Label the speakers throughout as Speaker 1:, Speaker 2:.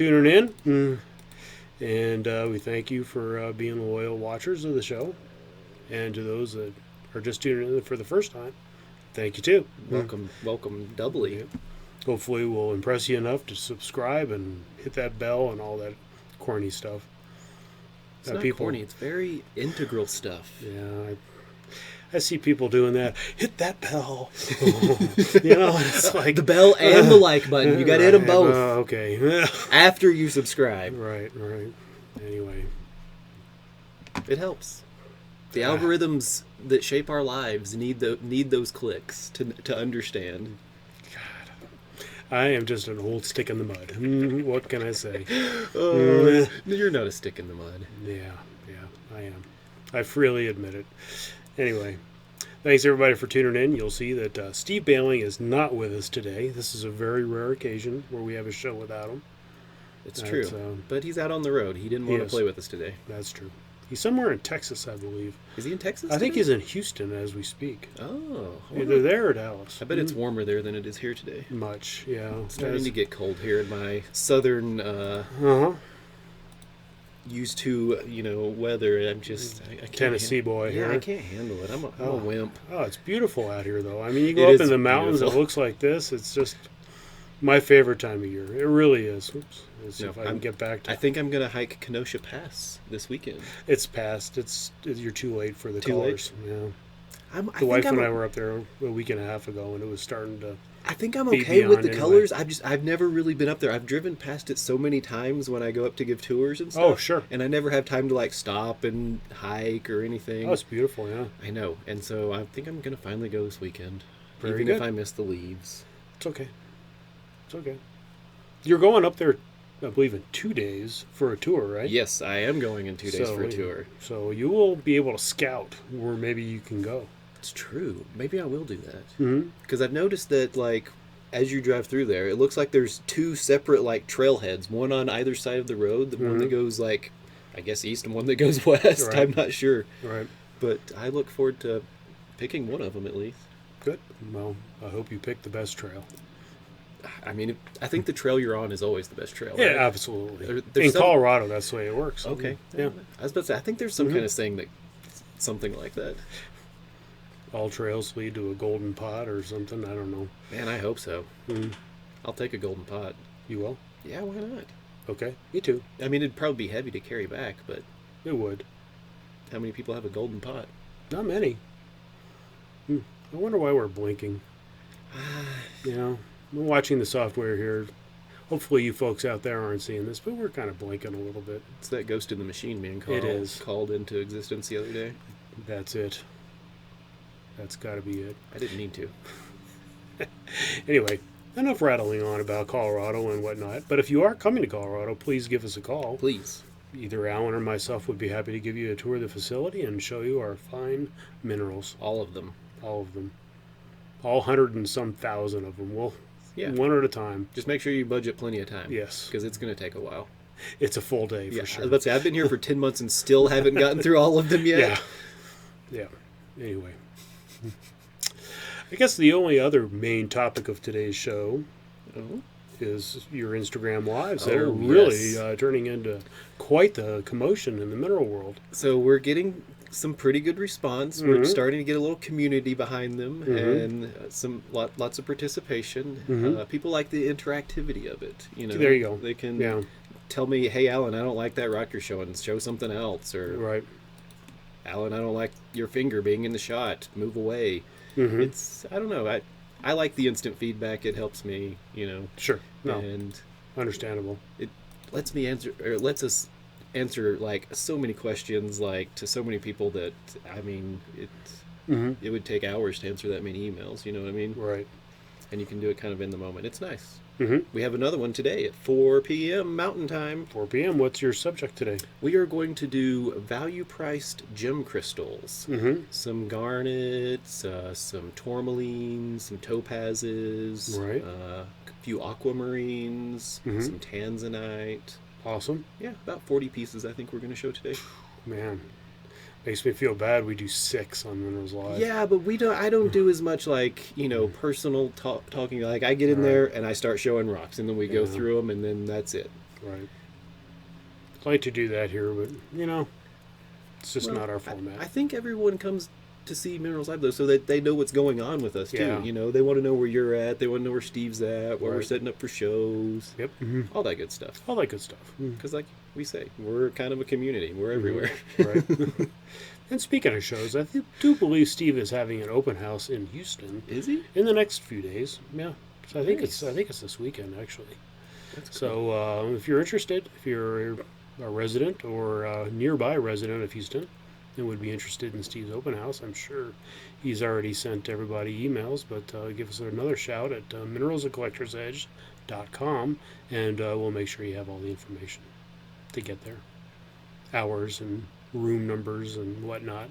Speaker 1: Tuning in. And we thank you for being loyal watchers of the show. And to those that are just tuning in for the first time, thank you too.
Speaker 2: Welcome doubly.
Speaker 1: Yeah. Hopefully we'll impress you enough to subscribe and hit that bell and all that corny stuff.
Speaker 2: It's not corny. It's very integral stuff.
Speaker 1: Yeah, I see people doing that. Hit that bell. It's like
Speaker 2: the bell and the like button. You got to hit them both.
Speaker 1: Okay.
Speaker 2: After you subscribe.
Speaker 1: Right. Anyway,
Speaker 2: it helps. The algorithms that shape our lives need those clicks to understand.
Speaker 1: God, I am just an old stick in the mud. What can I say?
Speaker 2: You're not a stick in the mud.
Speaker 1: Yeah, I am. I freely admit it. Anyway, thanks everybody for tuning in. You'll see that Steve Bailing is not with us today. This is a very rare occasion where we have a show without him.
Speaker 2: It's true. But he's out on the road. He didn't want to play with us today.
Speaker 1: That's true. He's somewhere in Texas, I believe.
Speaker 2: Is he in Texas?
Speaker 1: I think he's in Houston as we speak.
Speaker 2: Oh.
Speaker 1: Either there or Dallas.
Speaker 2: I bet it's warmer there than it is here today.
Speaker 1: Much, yeah.
Speaker 2: It's starting to get cold here in my southern used to, weather. I'm just I can't
Speaker 1: Tennessee boy here.
Speaker 2: Yeah, I can't handle it. I'm a wimp.
Speaker 1: Oh, it's beautiful out here, though. I mean, you go up in the mountains, it looks like this. It's just my favorite time of year. It really is. Oops. Let's see if I can get back to
Speaker 2: I think I'm going to hike Kenosha Pass this weekend.
Speaker 1: It's past. You're too late for the colors. Yeah.
Speaker 2: The
Speaker 1: wife and I were up there a week and a half ago, and it was starting to.
Speaker 2: I think I'm okay with the colors. I've never really been up there. I've driven past it so many times when I go up to give tours and stuff.
Speaker 1: Oh, sure.
Speaker 2: And I never have time to stop and hike or anything.
Speaker 1: Oh, it's beautiful, yeah.
Speaker 2: I know. And so I think I'm going to finally go this weekend.
Speaker 1: Very
Speaker 2: even
Speaker 1: good.
Speaker 2: If I miss the leaves.
Speaker 1: It's okay. You're going up there, I believe, in 2 days for a tour, right?
Speaker 2: Yes, I am going in 2 days for a tour.
Speaker 1: So you will be able to scout where maybe you can go.
Speaker 2: It's true. Maybe I will do that. Because I've noticed that, as you drive through there, it looks like there's two separate, trailheads, one on either side of the road, the one that goes, I guess east and one that goes west. Right. I'm not sure.
Speaker 1: Right.
Speaker 2: But I look forward to picking one of them at least.
Speaker 1: Good. Well, I hope you pick the best trail.
Speaker 2: I mean, I think the trail you're on is always the best trail.
Speaker 1: Yeah,
Speaker 2: right?
Speaker 1: absolutely. In Colorado, that's the way it works.
Speaker 2: Okay.
Speaker 1: Yeah.
Speaker 2: I was about to say, I think there's some kind of saying that something like that.
Speaker 1: All trails lead to a golden pot or something. I don't know.
Speaker 2: Man, I hope so. I'll take a golden pot.
Speaker 1: You will?
Speaker 2: Yeah, why not?
Speaker 1: Okay, me too.
Speaker 2: I mean, it'd probably be heavy to carry back, but...
Speaker 1: It would.
Speaker 2: How many people have a golden pot?
Speaker 1: Not many. I wonder why we're blinking. We're watching the software here. Hopefully you folks out there aren't seeing this, but we're kind of blinking a little bit.
Speaker 2: It's that ghost in the machine being called into existence the other day.
Speaker 1: That's it. That's got to be it.
Speaker 2: I didn't mean to.
Speaker 1: Anyway, enough rattling on about Colorado and whatnot. But if you are coming to Colorado, please give us a call.
Speaker 2: Please.
Speaker 1: Either Alan or myself would be happy to give you a tour of the facility and show you our fine minerals.
Speaker 2: All of them.
Speaker 1: All 100 and some thousand of them. We'll one at a time.
Speaker 2: Just make sure you budget plenty of time.
Speaker 1: Yes.
Speaker 2: Because it's going to take a while.
Speaker 1: It's a full day for sure.
Speaker 2: I was about to say, I've been here for 10 months and still haven't gotten through all of them yet.
Speaker 1: Yeah. Anyway. I guess the only other main topic of today's show is your Instagram lives that are really turning into quite the commotion in the mineral world.
Speaker 2: So we're getting some pretty good response. We're starting to get a little community behind them and lots of participation. People like the interactivity of it.
Speaker 1: There you go.
Speaker 2: They can tell me, hey, Alan, I don't like that rock you're showing. Show something else. Or,
Speaker 1: right.
Speaker 2: Alan, I don't like your finger being in the shot. Move away. It's, I don't know. I like the instant feedback. It helps me,
Speaker 1: Sure. No.
Speaker 2: And
Speaker 1: understandable.
Speaker 2: It lets us answer so many questions to so many people that it would take hours to answer that many emails. You know what I mean?
Speaker 1: Right.
Speaker 2: And you can do it kind of in the moment. It's nice.
Speaker 1: Mm-hmm.
Speaker 2: We have another one today at 4 p.m. Mountain Time.
Speaker 1: 4 p.m. What's your subject today?
Speaker 2: We are going to do value-priced gem crystals.
Speaker 1: Mm-hmm.
Speaker 2: Some garnets, some tourmalines, some topazes,
Speaker 1: right.
Speaker 2: A few aquamarines, some tanzanite.
Speaker 1: Awesome.
Speaker 2: Yeah, about 40 pieces I think we're going to show today.
Speaker 1: Man, makes me feel bad. We do 6 on Minerals Live.
Speaker 2: Yeah, but I don't do as much personal talking. I get in there and I start showing rocks, and then we go through them, and then that's it.
Speaker 1: Right. I'd like to do that here, but, it's just not our format.
Speaker 2: I think everyone comes to see Minerals Live, though, so that they know what's going on with us, too.
Speaker 1: Yeah.
Speaker 2: They want to know where you're at. They want to know where Steve's at, where we're
Speaker 1: Right.
Speaker 2: setting up for shows.
Speaker 1: Yep.
Speaker 2: All that good stuff.
Speaker 1: All that good stuff.
Speaker 2: Because, like we say, we're kind of a community. We're everywhere.
Speaker 1: Right. And speaking of shows, I do believe Steve is having an open house in Houston.
Speaker 2: Is he?
Speaker 1: In the next few days. Yeah. So I think
Speaker 2: Nice.
Speaker 1: it's this weekend, actually.
Speaker 2: That's cool.
Speaker 1: So if you're interested, if you're a resident or a nearby resident of Houston and would be interested in Steve's open house, I'm sure he's already sent everybody emails, but give us another shout at mineralsandcollectorsedge.com, and we'll make sure you have all the information to get there. Hours and room numbers and whatnot.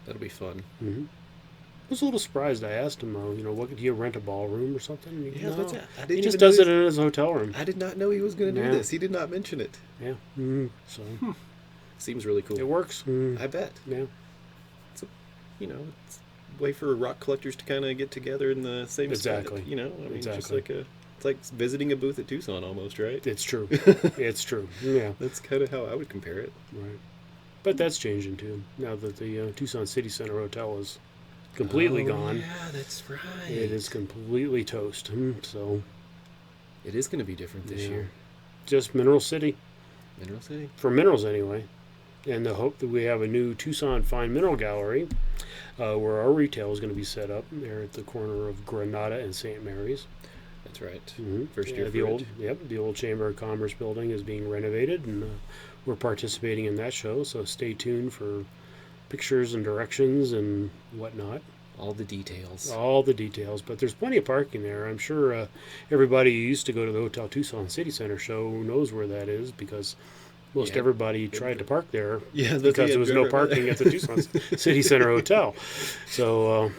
Speaker 2: That'll be fun.
Speaker 1: Mm-hmm. I was a little surprised. I asked him, what do you rent a ballroom or something? And
Speaker 2: Yeah,
Speaker 1: no,
Speaker 2: I didn't
Speaker 1: he just
Speaker 2: even know
Speaker 1: does it in his hotel room.
Speaker 2: I did not know he was going to do
Speaker 1: Yeah.
Speaker 2: this. He did not mention it.
Speaker 1: Yeah. Mm-hmm. So
Speaker 2: Seems really cool.
Speaker 1: it works.
Speaker 2: I bet.
Speaker 1: Yeah.
Speaker 2: It's a way for rock collectors to kind of get together in the same
Speaker 1: Exactly.
Speaker 2: spot, it's
Speaker 1: Exactly.
Speaker 2: just it's like visiting a booth at Tucson almost, right?
Speaker 1: It's true. It's true. Yeah.
Speaker 2: That's kind of how I would compare it.
Speaker 1: Right. But that's changing too. Now that the Tucson City Center Hotel is completely gone.
Speaker 2: Yeah, that's right.
Speaker 1: It is completely toast. So
Speaker 2: It is going to be different this
Speaker 1: Yeah.
Speaker 2: year.
Speaker 1: just Mineral City.
Speaker 2: Mineral City.
Speaker 1: For minerals anyway. And the hope that we have a new Tucson Fine Mineral Gallery where our retail is going to be set up there at the corner of Granada and St. Mary's.
Speaker 2: That's right.
Speaker 1: Mm-hmm.
Speaker 2: First year
Speaker 1: the
Speaker 2: for
Speaker 1: old
Speaker 2: it.
Speaker 1: the old Chamber of Commerce building is being renovated, and we're participating in that show. So stay tuned for pictures and directions and whatnot.
Speaker 2: All the details.
Speaker 1: All the details, but there's plenty of parking there. I'm sure everybody who used to go to the Hotel Tucson City Center show knows where that is, because most
Speaker 2: Yeah.
Speaker 1: everybody tried to park there
Speaker 2: Yeah,
Speaker 1: because there was no parking at the Tucson City Center Hotel. So,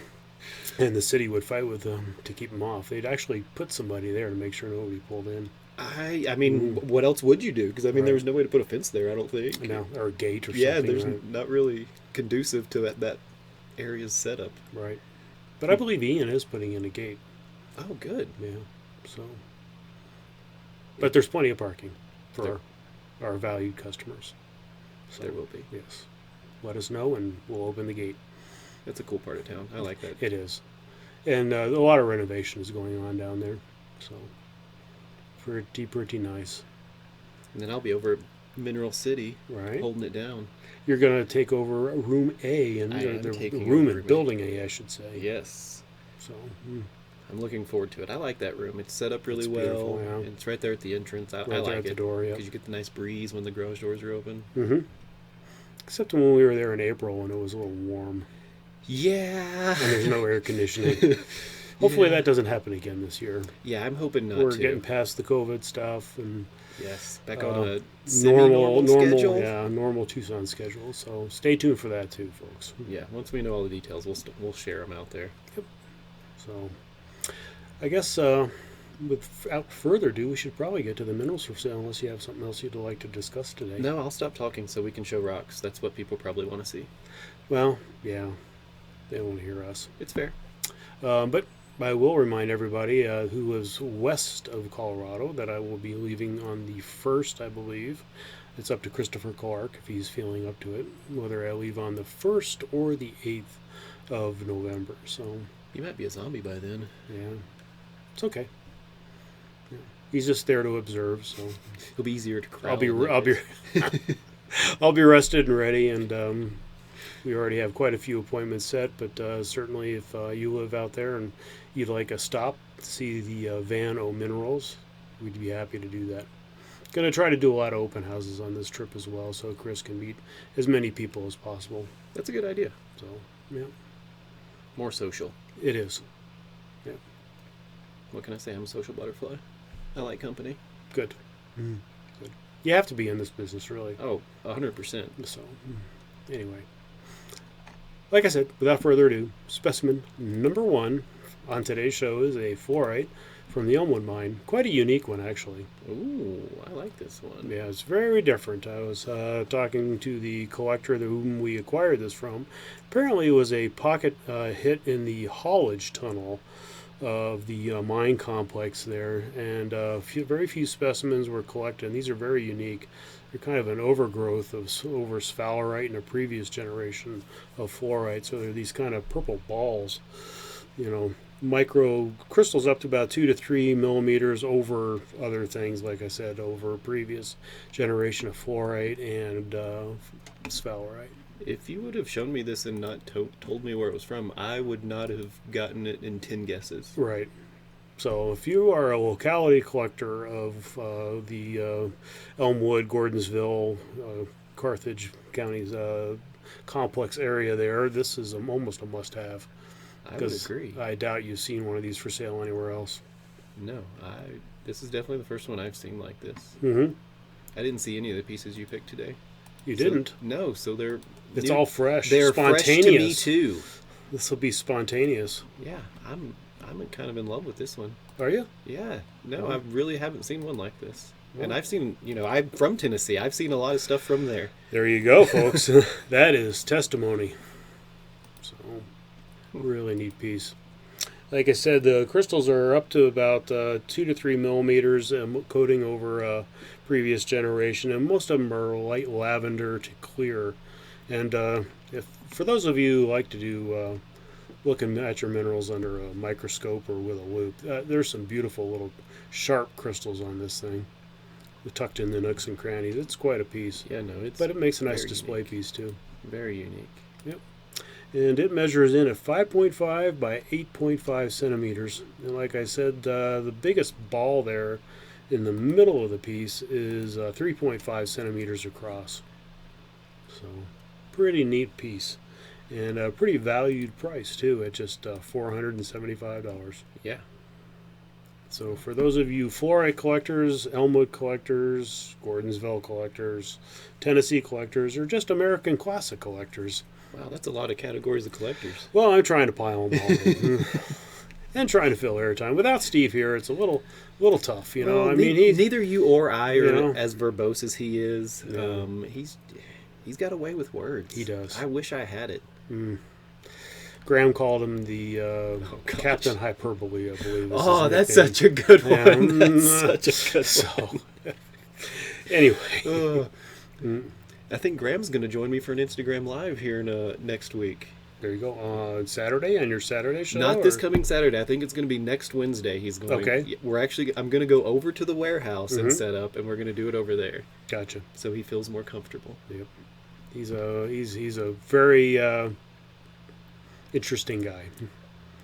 Speaker 1: and the city would fight with them to keep them off. They'd actually put somebody there to make sure nobody pulled in.
Speaker 2: I mean, what else would you do? Because I mean, there was no way to put a fence there. I don't think.
Speaker 1: No, or a gate or
Speaker 2: Yeah,
Speaker 1: something.
Speaker 2: there's
Speaker 1: Right?
Speaker 2: not really conducive to that area's setup.
Speaker 1: Right. But I believe Ian is putting in a gate.
Speaker 2: Oh, good.
Speaker 1: Yeah. So. But there's plenty of parking for our valued customers. So,
Speaker 2: There will be.
Speaker 1: Yes. Let us know and we'll open the gate.
Speaker 2: That's a cool part of town. I like that.
Speaker 1: It is. And a lot of renovation is going on down there. So, pretty nice.
Speaker 2: And then I'll be over at Mineral City,
Speaker 1: Right.
Speaker 2: holding it down.
Speaker 1: You're going to take over room A, and
Speaker 2: I am
Speaker 1: the
Speaker 2: taking
Speaker 1: room
Speaker 2: over
Speaker 1: in building A, I should say.
Speaker 2: Yes.
Speaker 1: So,
Speaker 2: I'm looking forward to it. I like that room. It's set up really
Speaker 1: It's
Speaker 2: well.
Speaker 1: beautiful, yeah.
Speaker 2: And it's right there at the entrance. I
Speaker 1: right there
Speaker 2: like
Speaker 1: at the
Speaker 2: it.
Speaker 1: door, yeah.
Speaker 2: Because you get the nice breeze when the garage doors are open.
Speaker 1: Mm-hmm. Except when we were there in April and it was a little warm.
Speaker 2: Yeah.
Speaker 1: And there's no air conditioning. Hopefully
Speaker 2: Yeah.
Speaker 1: that doesn't happen again this year.
Speaker 2: Yeah, I'm hoping not
Speaker 1: We're
Speaker 2: to.
Speaker 1: getting past the COVID stuff and
Speaker 2: Yes, back
Speaker 1: uh,
Speaker 2: on a
Speaker 1: normal
Speaker 2: schedule.
Speaker 1: yeah, normal Tucson schedule. So stay tuned for that too, folks.
Speaker 2: Yeah, once we know all the details, we'll share them out there.
Speaker 1: So I guess without further ado, we should probably get to the minerals for sale, unless you have something else you'd like to discuss today.
Speaker 2: No, I'll stop talking so we can show rocks. That's what people probably want to see.
Speaker 1: Well, yeah, they don't want to hear us.
Speaker 2: It's fair.
Speaker 1: But I will remind everybody who is west of Colorado that I will be leaving on the 1st, I believe. It's up to Christopher Clark if he's feeling up to it, whether I leave on the 1st or the 8th of November. So,
Speaker 2: You might be a zombie by then.
Speaker 1: yeah, it's okay. Yeah. He's just there to observe, so
Speaker 2: It'll be easier to crowd.
Speaker 1: I'll be rested and ready, and we already have quite a few appointments set. But certainly, if you live out there and you'd like a stop to see the Van O Minerals, we'd be happy to do that. Going to try to do a lot of open houses on this trip as well, so Chris can meet as many people as possible.
Speaker 2: That's a good idea.
Speaker 1: So, yeah,
Speaker 2: More social.
Speaker 1: it is. Yeah,
Speaker 2: What can I say? I'm a social butterfly. I like company.
Speaker 1: good. Good. You have to be in this business, really.
Speaker 2: Oh, 100%.
Speaker 1: So, anyway, like I said, without further ado, specimen number 1 on today's show is a fluorite from the Elmwood mine. Quite a unique one, actually.
Speaker 2: Ooh, I like this one.
Speaker 1: Yeah, it's very different. I was talking to the collector whom we acquired this from. Apparently, it was a pocket hit in the haulage tunnel of the mine complex there, and very few specimens were collected. And these are very unique. They're kind of an overgrowth of over sphalerite in a previous generation of fluorite. So they're these kind of purple balls, micro crystals up to about 2 to 3 millimeters over other things, like I said, over a previous generation of fluorite and sphalerite.
Speaker 2: If you would have shown me this and not told me where it was from, I would not have gotten it in 10 guesses.
Speaker 1: Right. So if you are a locality collector of the Elmwood, Gordonsville, Carthage counties complex area there, this is almost a must-have.
Speaker 2: I would agree.
Speaker 1: I doubt you've seen one of these for sale anywhere else.
Speaker 2: No, this is definitely the first one I've seen like this.
Speaker 1: Mm-hmm.
Speaker 2: I didn't see any of the pieces you picked today.
Speaker 1: You didn't?
Speaker 2: No, so they're...
Speaker 1: It's all fresh.
Speaker 2: They're
Speaker 1: spontaneous.
Speaker 2: Fresh to me, too.
Speaker 1: This will be spontaneous.
Speaker 2: Yeah, I'm kind of in love with this one.
Speaker 1: Are you?
Speaker 2: Yeah. No, I really haven't seen one like this. Well, and I've seen, I'm from Tennessee. I've seen a lot of stuff from there.
Speaker 1: There you go, folks. That is testimony. So, really neat piece. Like I said, the crystals are up to about 2 to 3 millimeters coating over a previous generation, and most of them are light lavender to clear. And for those of you who like to do looking at your minerals under a microscope or with a loupe, there's some beautiful little sharp crystals on this thing, tucked in the nooks and crannies. It's quite a piece.
Speaker 2: Yeah, no,
Speaker 1: but it makes a nice display piece too.
Speaker 2: Very unique.
Speaker 1: Yep. And it measures in at 5.5 by 8.5 centimeters. And like I said, the biggest ball there in the middle of the piece is 3.5 centimeters across. So, pretty neat piece. And a pretty valued price, too, at just $475.
Speaker 2: Yeah.
Speaker 1: So, for those of you fluorite collectors, Elmwood collectors, Gordonsville collectors, Tennessee collectors, or just American classic collectors.
Speaker 2: Wow, that's a lot of categories of collectors.
Speaker 1: Well, I'm trying to pile them all in. And trying to fill airtime. Without Steve here, it's a little tough,
Speaker 2: Well,
Speaker 1: I mean,
Speaker 2: neither you or I are as verbose as he is.
Speaker 1: Yeah.
Speaker 2: He's got a way with words.
Speaker 1: He does.
Speaker 2: I wish I had it.
Speaker 1: Graham called him the Captain Hyperbole, I believe.
Speaker 2: Oh, that's such a good one. That's such a good one.
Speaker 1: Anyway.
Speaker 2: I think Graham's going to join me for an Instagram Live here next week.
Speaker 1: There you go. On Saturday, on your Saturday show?
Speaker 2: Not this coming Saturday. I think it's going to be next Wednesday. He's going.
Speaker 1: Okay.
Speaker 2: I'm going to go over to the warehouse and set up, and we're going to do it over there.
Speaker 1: Gotcha.
Speaker 2: So he feels more comfortable.
Speaker 1: Yep. He's a very interesting guy.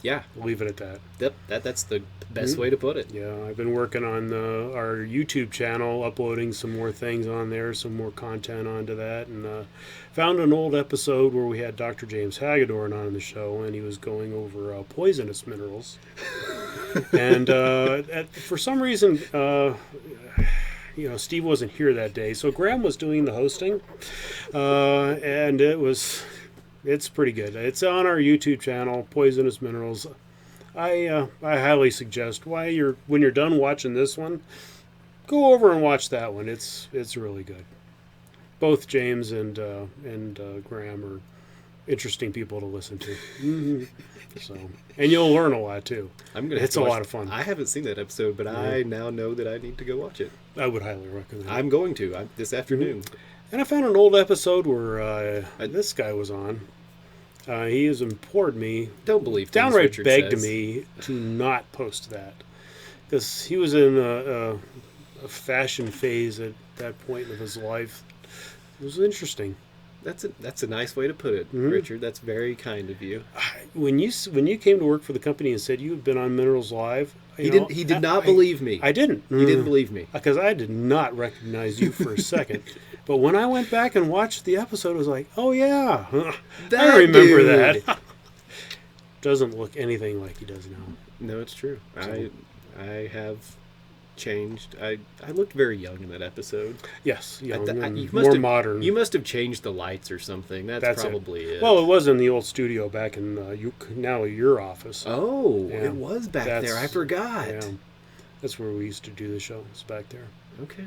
Speaker 2: Yeah.
Speaker 1: We'll leave it at that.
Speaker 2: Yep. That's the best way to put it.
Speaker 1: Yeah, I've been working on our YouTube channel, uploading some more things on there, some more content onto that, and found an old episode where we had Dr. James Hagedorn on the show, and he was going over poisonous minerals. And for some reason, Steve wasn't here that day, so Graham was doing the hosting, and it's pretty good. It's on our YouTube channel, Poisonous Minerals. I highly suggest when you're done watching this one, go over and watch that one. It's really good. Both James and Graham are interesting people to listen to. Mm-hmm. So, and you'll learn a lot too. It's a lot of fun.
Speaker 2: I haven't seen that episode, but I now know that I need to go watch it.
Speaker 1: I would highly recommend it.
Speaker 2: I'm going to this afternoon.
Speaker 1: And I found an old episode where this guy was on. He has implored me, downright begged me to not post that, because he was in a fashion phase at that point of his life. It was interesting.
Speaker 2: That's a nice way to put it, Richard. That's very kind of you.
Speaker 1: When you came to work for the company and said you had been on Minerals Live,
Speaker 2: he did not believe me.
Speaker 1: I didn't.
Speaker 2: He didn't believe me
Speaker 1: because I did not recognize you for a second. But when I went back and watched the episode, I was like, "Oh yeah, I remember that." Doesn't look anything like he does now.
Speaker 2: No, it's true. So, I have changed. I looked very young in that episode.
Speaker 1: Yes, more modern.
Speaker 2: You must have changed the lights or something. That's probably it.
Speaker 1: Well, it was in the old studio back in now your office.
Speaker 2: Oh, yeah. It was back there. I forgot.
Speaker 1: Yeah, that's where we used to do the show. It's back there.
Speaker 2: Okay.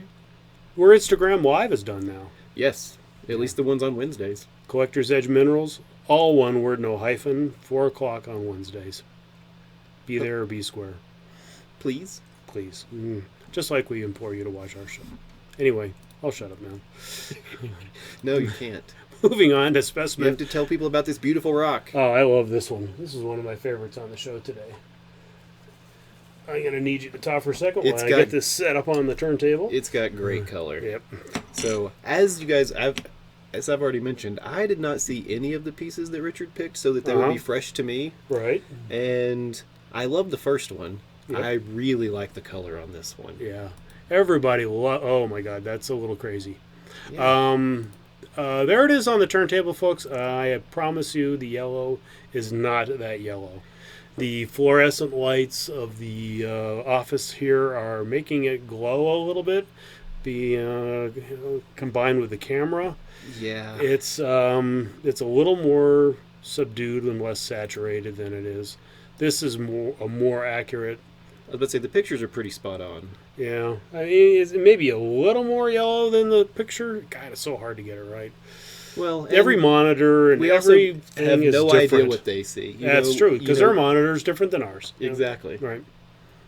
Speaker 1: Where Instagram Live is done now.
Speaker 2: Yes, at least the ones on Wednesdays.
Speaker 1: Collector's Edge Minerals, all one word, no hyphen, 4 o'clock on Wednesdays. Be there or be square.
Speaker 2: Please.
Speaker 1: Please. Just like we implore you to watch our show. Anyway, I'll shut up now.
Speaker 2: No, you can't.
Speaker 1: Moving on to
Speaker 2: You
Speaker 1: Specimen.
Speaker 2: have to tell people about this beautiful rock.
Speaker 1: Oh, I love this one. This is one of my favorites on the show today. I'm going to need you to talk for a second while I get this set up on the turntable.
Speaker 2: It's got great color.
Speaker 1: Yep.
Speaker 2: So, as you guys, as I've already mentioned, I did not see any of the pieces that Richard picked so that they would be fresh to me.
Speaker 1: Right.
Speaker 2: And I love the first one.
Speaker 1: Yep.
Speaker 2: I really like the color on this one.
Speaker 1: Yeah. Everybody oh my God, that's a little crazy.
Speaker 2: Yeah.
Speaker 1: There it is on the turntable, folks. I promise you the yellow is not that yellow. The fluorescent lights of the office here are making it glow a little bit. Combined with the camera,
Speaker 2: Yeah.
Speaker 1: it's a little more subdued and less saturated than it is. This is a more accurate.
Speaker 2: I was about to say, the pictures are pretty spot on.
Speaker 1: Yeah, I mean, it's maybe a little more yellow than the picture. God, it's so hard to get it right.
Speaker 2: Well,
Speaker 1: Every monitor and
Speaker 2: we also
Speaker 1: everything
Speaker 2: have
Speaker 1: is
Speaker 2: no
Speaker 1: different.
Speaker 2: idea what they see.
Speaker 1: That's true, because their monitor is different than ours.
Speaker 2: Exactly.
Speaker 1: Right.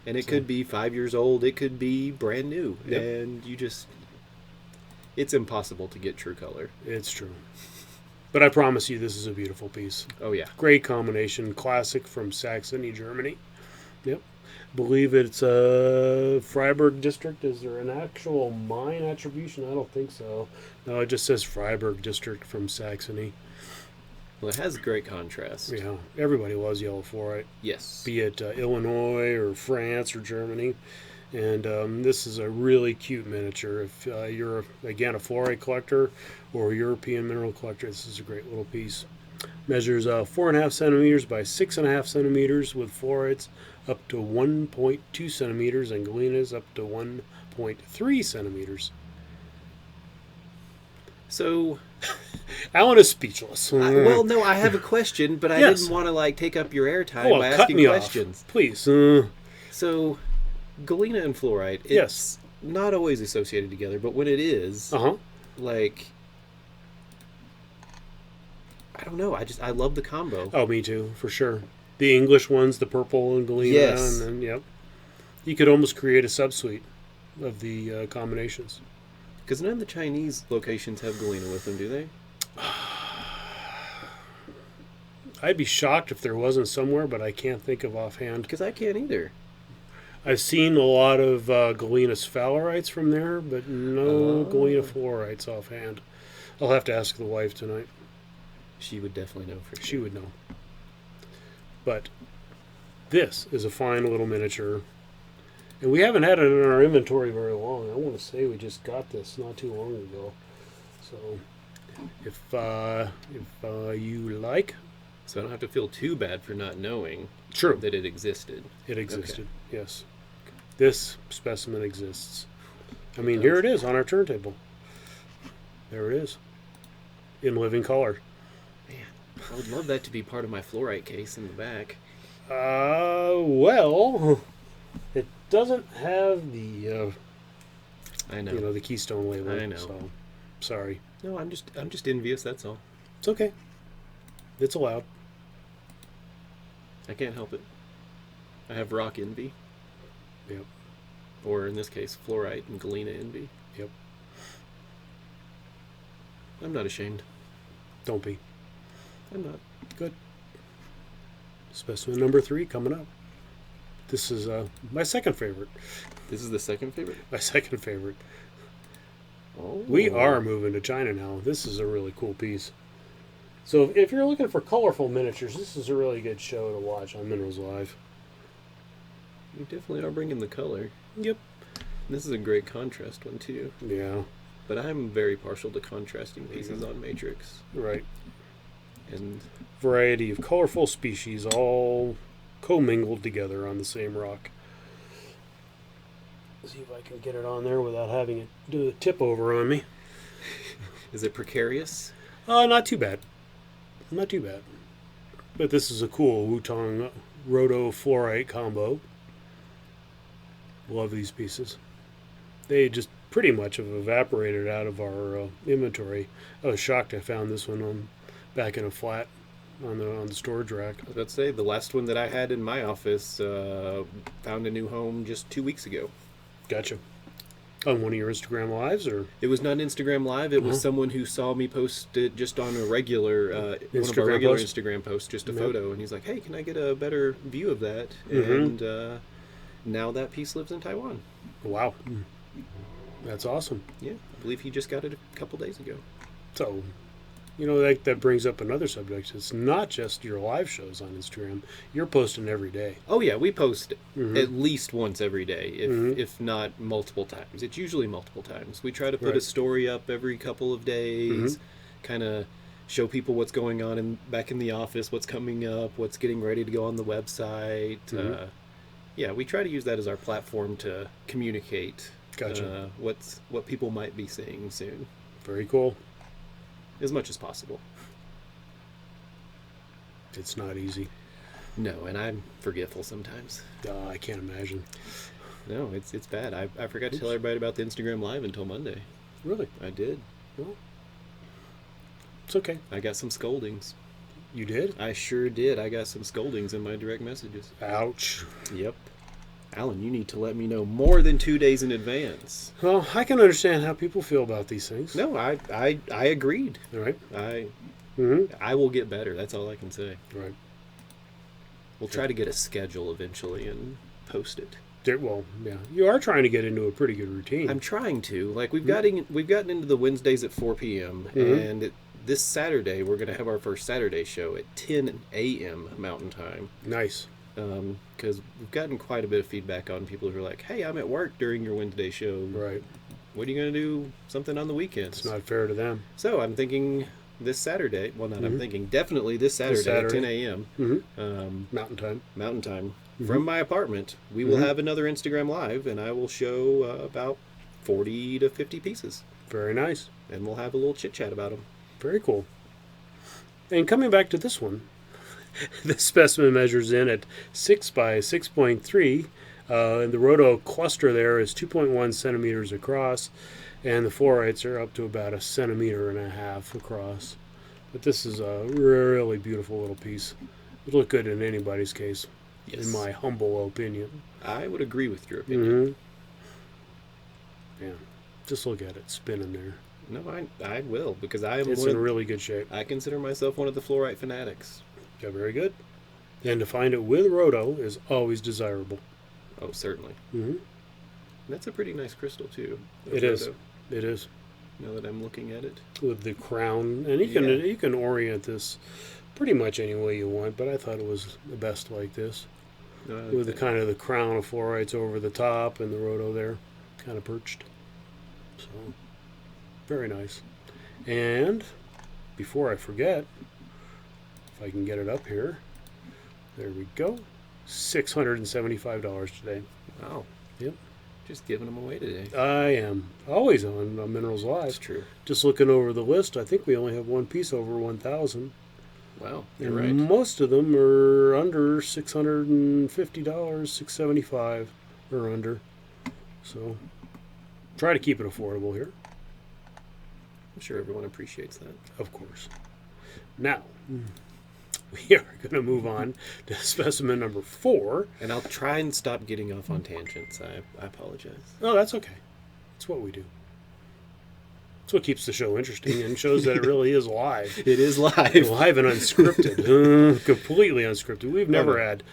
Speaker 2: And it could be 5 years old. It could be brand new.
Speaker 1: Yep.
Speaker 2: And it's impossible to get true color.
Speaker 1: It's true. But I promise you, this is a beautiful piece.
Speaker 2: Oh, yeah.
Speaker 1: Great combination. Classic from Saxony, Germany. Yep. Believe it's a Freiburg district. Is there an actual mine attribution? I don't think so. No, it just says Freiburg district from Saxony.
Speaker 2: Well, it has great contrast.
Speaker 1: Yeah, everybody loves yellow fluorite,
Speaker 2: Yes.
Speaker 1: be it Illinois or France or Germany. And this is a really cute miniature. If you're, again, a fluorite collector or a European mineral collector, this is a great little piece. Measures 4.5 centimeters by 6.5 centimeters with fluorites up to 1.2 centimeters and galenas up to 1.3 centimeters.
Speaker 2: So,
Speaker 1: Alan is speechless.
Speaker 2: well, no, I have a question, but I
Speaker 1: Yes.
Speaker 2: didn't want to take up your airtime
Speaker 1: Oh,
Speaker 2: by
Speaker 1: cut
Speaker 2: asking
Speaker 1: me
Speaker 2: questions.
Speaker 1: off, please.
Speaker 2: So, galena and fluorite, it's
Speaker 1: Yes.
Speaker 2: not always associated together, but when it is, like, I don't know, I love the combo.
Speaker 1: Oh, me too, for sure. The English ones, the purple and galena,
Speaker 2: Yes.
Speaker 1: and then, yep. You could almost create a subsuite of the combinations.
Speaker 2: Because none of the Chinese locations have galena with them, do they?
Speaker 1: I'd be shocked if there wasn't somewhere, but I can't think of offhand.
Speaker 2: Because I can't either.
Speaker 1: I've seen a lot of galena sphalerites from there, but no galena fluorites offhand. I'll have to ask the wife tonight.
Speaker 2: She would definitely know for sure.
Speaker 1: She would know. But this is a fine little miniature. And we haven't had it in our inventory very long. I want to say we just got this not too long ago. So if you like.
Speaker 2: So I don't have to feel too bad for not knowing
Speaker 1: True.
Speaker 2: that it existed.
Speaker 1: It existed,
Speaker 2: Okay.
Speaker 1: yes. This specimen exists. I mean,
Speaker 2: does.
Speaker 1: here it is on our turntable. There it is. In living color.
Speaker 2: Man, I would love that to be part of my fluorite case in the back.
Speaker 1: Well, it doesn't have the,
Speaker 2: I know.
Speaker 1: the Keystone label.
Speaker 2: I know.
Speaker 1: So, sorry.
Speaker 2: No, I'm just envious, that's all.
Speaker 1: It's okay. It's allowed.
Speaker 2: I can't help it. I have rock envy.
Speaker 1: Yep.
Speaker 2: Or in this case, fluorite and galena envy.
Speaker 1: Yep.
Speaker 2: I'm not ashamed.
Speaker 1: Don't be.
Speaker 2: I'm not.
Speaker 1: Good. Specimen number 3 coming up. This is my second favorite.
Speaker 2: This is the second favorite?
Speaker 1: My second favorite.
Speaker 2: Oh.
Speaker 1: We are moving to China now. This is a really cool piece. So if you're looking for colorful miniatures, this is a really good show to watch on Minerals Live.
Speaker 2: You definitely are bringing the color.
Speaker 1: Yep.
Speaker 2: This is a great contrast one, too.
Speaker 1: Yeah.
Speaker 2: But I'm very partial to contrasting pieces on Matrix.
Speaker 1: Right.
Speaker 2: And
Speaker 1: Variety of colorful species all commingled together on the same rock. See if I can get it on there without having it do a tip over on me.
Speaker 2: is it precarious?
Speaker 1: Not too bad. Not too bad. But this is a cool Wutong Roto Fluorite combo. Love these pieces. They just pretty much have evaporated out of our inventory. I was shocked I found this one back in a flat on the storage rack.
Speaker 2: I was about to say, the last one that I had in my office found a new home just 2 weeks ago.
Speaker 1: Gotcha. On one of your Instagram lives, or
Speaker 2: it was not an Instagram live. It was someone who saw me post it just on a regular one of our regular post? Instagram posts, just a photo, and he's like, "Hey, can I get a better view of that?" And now that piece lives in Taiwan.
Speaker 1: Wow, that's awesome.
Speaker 2: Yeah, I believe he just got it a couple days ago.
Speaker 1: So, that brings up another subject. It's not just your live shows on Instagram. You're posting every day.
Speaker 2: Oh yeah, we post at least once every day, if not multiple times. It's usually multiple times. We try to put a story up every couple of days, kind of show people what's going on back in the office, what's coming up, what's getting ready to go on the website. Yeah, we try to use that as our platform to communicate what people might be seeing soon.
Speaker 1: Very cool.
Speaker 2: As much as possible.
Speaker 1: It's not easy.
Speaker 2: No, and I'm forgetful sometimes.
Speaker 1: I can't imagine.
Speaker 2: No, it's bad. I forgot to tell everybody about the Instagram Live until Monday.
Speaker 1: Really?
Speaker 2: I did.
Speaker 1: Well, it's okay.
Speaker 2: I got some scoldings.
Speaker 1: You did?
Speaker 2: I sure did. I got some scoldings in my direct messages.
Speaker 1: Ouch.
Speaker 2: Yep. Alan, you need to let me know more than 2 days in advance.
Speaker 1: Well, I can understand how people feel about these things.
Speaker 2: No, I agreed.
Speaker 1: All right.
Speaker 2: I will get better. That's all I can say.
Speaker 1: All right.
Speaker 2: We'll try to get a schedule eventually and post it.
Speaker 1: Well, yeah, you are trying to get into a pretty good routine.
Speaker 2: I'm trying to. Like we've gotten into the Wednesdays at 4 p.m. And this Saturday we're going to have our first Saturday show at 10 a.m. Mountain Time.
Speaker 1: Nice.
Speaker 2: Because we've gotten quite a bit of feedback on people who are like, "Hey, I'm at work during your Wednesday show.
Speaker 1: Right.
Speaker 2: What are you going to do? Something on the weekends?"
Speaker 1: It's not fair to them.
Speaker 2: So I'm thinking this Saturday. Well, not I'm thinking. Definitely this Saturday at 10 a.m.
Speaker 1: Mountain Time.
Speaker 2: Mountain Time. From my apartment, we will have another Instagram Live, and I will show about 40 to 50 pieces.
Speaker 1: Very nice.
Speaker 2: And we'll have a little chit-chat about them.
Speaker 1: Very cool. And coming back to this one, the specimen measures in at 6 by 6.3, and the roto cluster there is 2.1 centimeters across, and the fluorites are up to about 1.5 centimeters across. But this is a really beautiful little piece. It would look good in anybody's case, in my humble opinion.
Speaker 2: I would agree with your opinion.
Speaker 1: Yeah, just look at it spinning there.
Speaker 2: No, I will, because
Speaker 1: it's in really good shape.
Speaker 2: I consider myself one of the fluorite fanatics.
Speaker 1: Yeah, very good. And to find it with roto is always desirable.
Speaker 2: Oh, certainly. That's a pretty nice crystal, too.
Speaker 1: It is. It is.
Speaker 2: Now that I'm looking at it.
Speaker 1: With the crown. And you can orient this pretty much any way you want, but I thought it was the best like this. With the kind of the crown of fluorites over the top and the roto there, kind of perched. So, very nice. And before I forget, if I can get it up here, there we go. $675 today.
Speaker 2: Wow.
Speaker 1: Yep.
Speaker 2: Just giving them away today.
Speaker 1: I am always on Minerals Live.
Speaker 2: That's true.
Speaker 1: Just looking over the list, I think we only have one piece over 1,000.
Speaker 2: Wow, you're
Speaker 1: and
Speaker 2: right.
Speaker 1: Most of them are under $650, $675 or under. So try to keep it affordable here.
Speaker 2: I'm sure everyone appreciates that.
Speaker 1: Of course. Now, we are going to move on to specimen number 4.
Speaker 2: And I'll try and stop getting off on tangents. I apologize.
Speaker 1: Oh, that's okay. That's what we do. That's what keeps the show interesting and shows that it really is live.
Speaker 2: It is live.
Speaker 1: Live and unscripted. Completely unscripted. We've never had...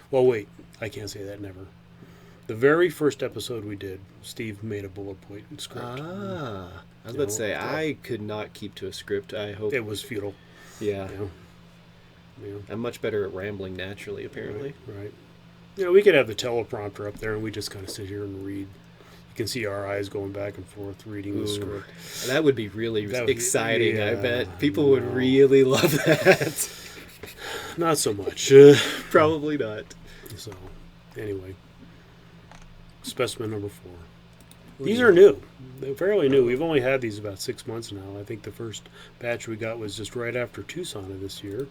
Speaker 1: Well, wait. I can't say that never. The very first episode we did, Steve made a bullet point script.
Speaker 2: I was about to say, I could not keep to a script. I hope...
Speaker 1: It was futile.
Speaker 2: Yeah. I'm much better at rambling naturally, apparently.
Speaker 1: Right. We could have the teleprompter up there and we just kind of sit here and read. You can see our eyes going back and forth reading the script.
Speaker 2: That would be really exciting, I bet. People would really love that.
Speaker 1: Not so much.
Speaker 2: Probably not.
Speaker 1: So, anyway. Specimen number 4. These are new. They're fairly new. We've only had these about 6 months now. I think the first batch we got was just right after Tucson of this year.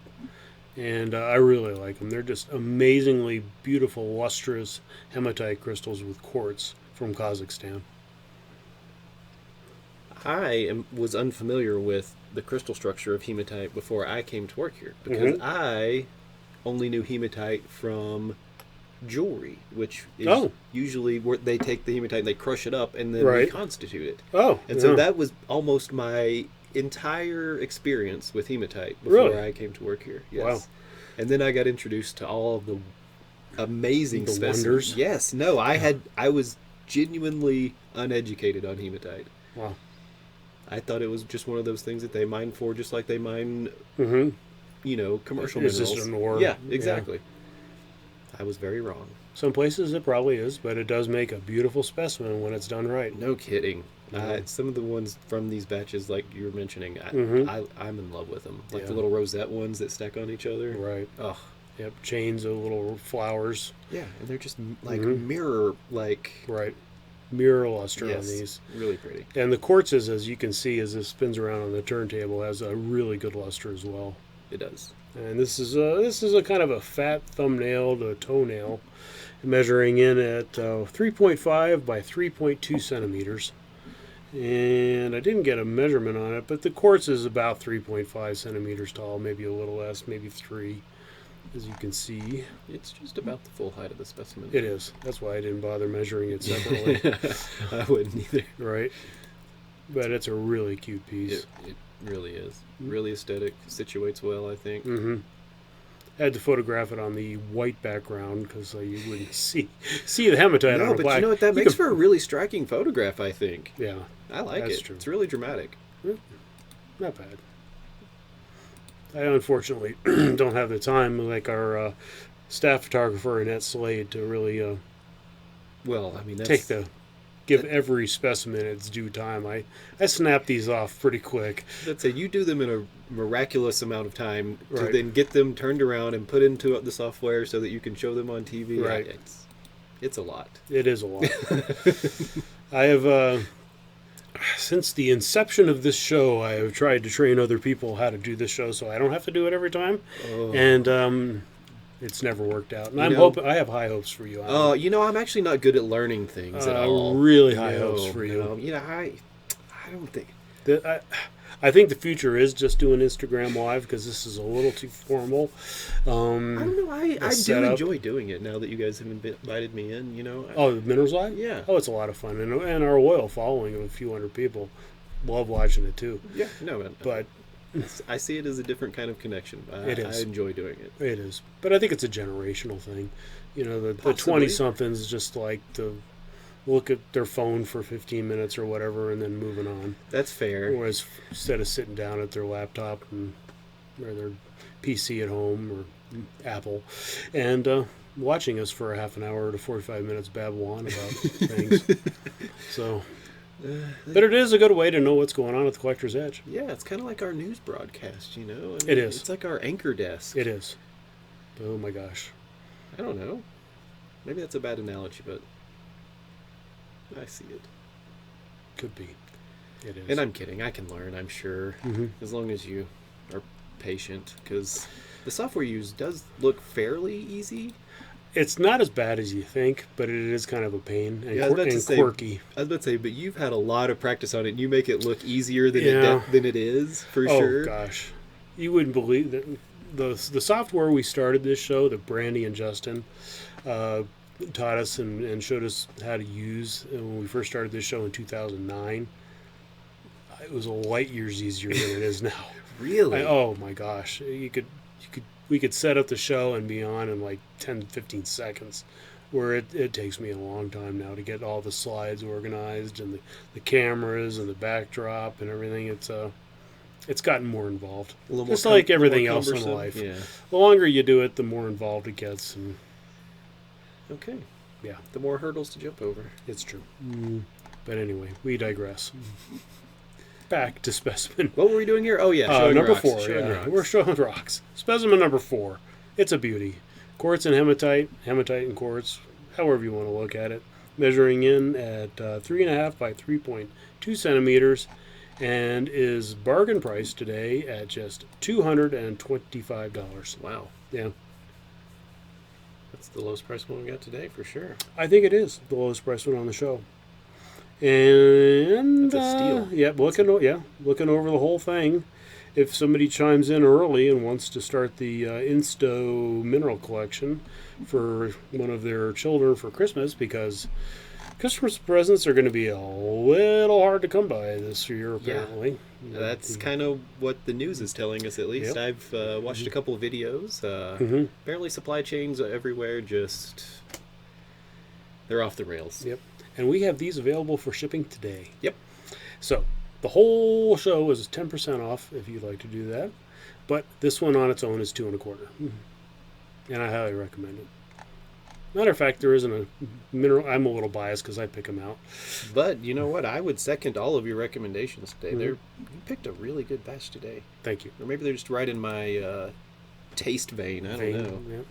Speaker 1: And I really like them. They're just amazingly beautiful, lustrous hematite crystals with quartz from Kazakhstan.
Speaker 2: was unfamiliar with the crystal structure of hematite before I came to work here, because I only knew hematite from jewelry, which is usually where they take the hematite and they crush it up and then reconstitute it. So that was almost my entire experience with hematite before I came to work here. Yes. Wow. And then I got introduced to all of the amazing specimens. Wonders. Yes. No, I was genuinely uneducated on hematite.
Speaker 1: Wow.
Speaker 2: I thought it was just one of those things that they mine for, just like they mine, commercial minerals.
Speaker 1: It's just an ore.
Speaker 2: Yeah, exactly. Yeah. I was very wrong.
Speaker 1: Some places it probably is, but it does make a beautiful specimen when it's done right.
Speaker 2: No kidding. Some of the ones from these batches, like you were mentioning, I'm in love with them. Like the little rosette ones that stack on each other.
Speaker 1: Right.
Speaker 2: Oh.
Speaker 1: Yep. Chains of little flowers.
Speaker 2: Yeah, and they're just like mirror, like...
Speaker 1: Right. Mirror luster on these.
Speaker 2: Really pretty.
Speaker 1: And the quartzes, as you can see, as it spins around on the turntable, has a really good luster as well.
Speaker 2: It does.
Speaker 1: And this is a kind of a fat thumbnail to toenail, measuring in at 3.5 by 3.2 centimeters. And I didn't get a measurement on it, but the quartz is about 3.5 centimeters tall, maybe a little less, maybe 3. As you can see,
Speaker 2: it's just about the full height of the specimen.
Speaker 1: It is. That's why I didn't bother measuring it separately.
Speaker 2: I wouldn't either.
Speaker 1: Right. But it's a really cute piece.
Speaker 2: It really is. Really aesthetic. Situates well, I think.
Speaker 1: I had to photograph it on the white background because you wouldn't see the hematite on the black.
Speaker 2: No, but you know what? That makes for a really striking photograph, I think.
Speaker 1: Yeah.
Speaker 2: I like it. True. It's really dramatic.
Speaker 1: Not bad. I unfortunately don't have the time, like our staff photographer Annette Slade, to really give every specimen its due time. I snap these off pretty quick.
Speaker 2: Let's say you do them in a miraculous amount of time to then get them turned around and put into the software so that you can show them on TV.
Speaker 1: Right.
Speaker 2: It's a lot.
Speaker 1: It is a lot. I have... Since the inception of this show, I have tried to train other people how to do this show so I don't have to do it every time. And it's never worked out. And I have high hopes for you.
Speaker 2: I'm actually not good at learning things at all.
Speaker 1: Really high hopes for you.
Speaker 2: I don't think...
Speaker 1: I think the future is just doing Instagram Live because this is a little too formal.
Speaker 2: I don't know. I do enjoy doing it now that you guys have invited me in.
Speaker 1: Oh, the Minerals Live?
Speaker 2: Yeah.
Speaker 1: Oh, it's a lot of fun, and our loyal following of a few hundred people love watching it too.
Speaker 2: Yeah, but I see it as a different kind of connection.
Speaker 1: It is.
Speaker 2: I enjoy doing it.
Speaker 1: It is, but I think it's a generational thing. The 20-somethings just like to look at their phone for 15 minutes or whatever and then moving on.
Speaker 2: That's fair.
Speaker 1: Whereas instead of sitting down at their laptop or their PC at home or Apple and watching us for a half an hour to 45 minutes babble on about things. So, but it is a good way to know what's going on at the Collector's Edge.
Speaker 2: Yeah, it's kind of like our news broadcast,
Speaker 1: It is.
Speaker 2: It's like our anchor desk.
Speaker 1: It is. Oh my gosh.
Speaker 2: I don't know. Maybe that's a bad analogy, but I see it.
Speaker 1: Could be. It is.
Speaker 2: And I'm kidding. I can learn, I'm sure. As long as you are patient. Because the software you use does look fairly easy.
Speaker 1: It's not as bad as you think, but it is kind of a pain and, quirky.
Speaker 2: I was about to say, but you've had a lot of practice on it, and you make it look easier than it is, for sure.
Speaker 1: Oh, gosh. You wouldn't believe that. The software we started this show, that Brandy and Justin taught us and showed us how to use when we first started this show in 2009. It was a light years easier than it is now.
Speaker 2: Really?
Speaker 1: Oh my gosh! We could set up the show and be on in like 10-15 seconds, where it takes me a long time now to get all the slides organized and the cameras and the backdrop and everything. It's gotten more involved. Just like everything else in life.
Speaker 2: Yeah.
Speaker 1: The longer you do it, the more involved it gets. And
Speaker 2: okay.
Speaker 1: Yeah.
Speaker 2: The more hurdles to jump over.
Speaker 1: It's true. But anyway, we digress. Back to Specimen.
Speaker 2: What were we doing here? Oh, yeah.
Speaker 1: Number
Speaker 2: rocks.
Speaker 1: 4. We're showing rocks. Specimen number 4. It's a beauty. Quartz and hematite and quartz, however you want to look at it. Measuring in at 3.5 by 3.2 centimeters. And is bargain price today at just $225.
Speaker 2: Wow.
Speaker 1: Yeah.
Speaker 2: That's the lowest price one we got today, for sure.
Speaker 1: I think it is the lowest price one on the show. And
Speaker 2: That's a steal.
Speaker 1: looking over the whole thing. If somebody chimes in early and wants to start the Insto mineral collection for one of their children for Christmas, because Christmas presents are going to be a little hard to come by this year, apparently.
Speaker 2: Yeah. That's kind of what the news is telling us, at least.
Speaker 1: Yep.
Speaker 2: I've watched a couple of videos. Apparently supply chains everywhere they're off the rails.
Speaker 1: Yep. And we have these available for shipping today.
Speaker 2: Yep.
Speaker 1: So the whole show is 10% off if you'd like to do that. But this one on its own is $2.25. And I highly recommend it. Matter of fact, there isn't a mineral. I'm a little biased because I pick them out.
Speaker 2: But you know what? I would second all of your recommendations today. You picked a really good batch today.
Speaker 1: Thank you.
Speaker 2: Or maybe they're just right in my taste vein. I don't know.
Speaker 1: Yeah.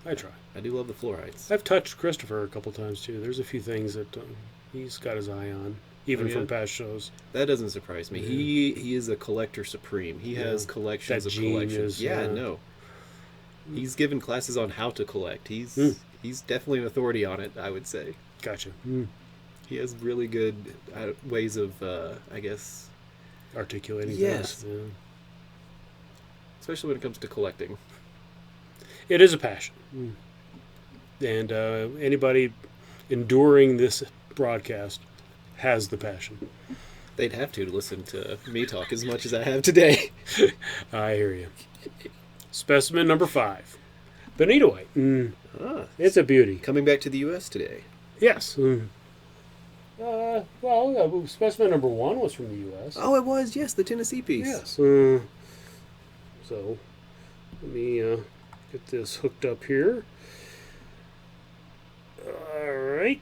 Speaker 1: I try.
Speaker 2: I do love the fluorites.
Speaker 1: I've touched Christopher a couple times too. There's a few things that he's got his eye on, even from past shows.
Speaker 2: That doesn't surprise me. Yeah. He is a collector supreme. He has collections of collections. Yeah, no. He's given classes on how to collect. He's definitely an authority on it, I would say.
Speaker 1: Gotcha.
Speaker 2: He has really good ways of, I guess,
Speaker 1: articulating
Speaker 2: things.
Speaker 1: Yeah.
Speaker 2: Especially when it comes to collecting.
Speaker 1: It is a passion. And anybody enduring this broadcast has the passion.
Speaker 2: They'd have to listen to me talk as much as I have today.
Speaker 1: I hear you. Specimen number 5. Bonita White. It's a beauty.
Speaker 2: Coming back to the U.S. today.
Speaker 1: Yes. Specimen number 1 was from the U.S.
Speaker 2: Oh, it was, yes, the Tennessee piece.
Speaker 1: Yes. So, let me get this hooked up here. All right.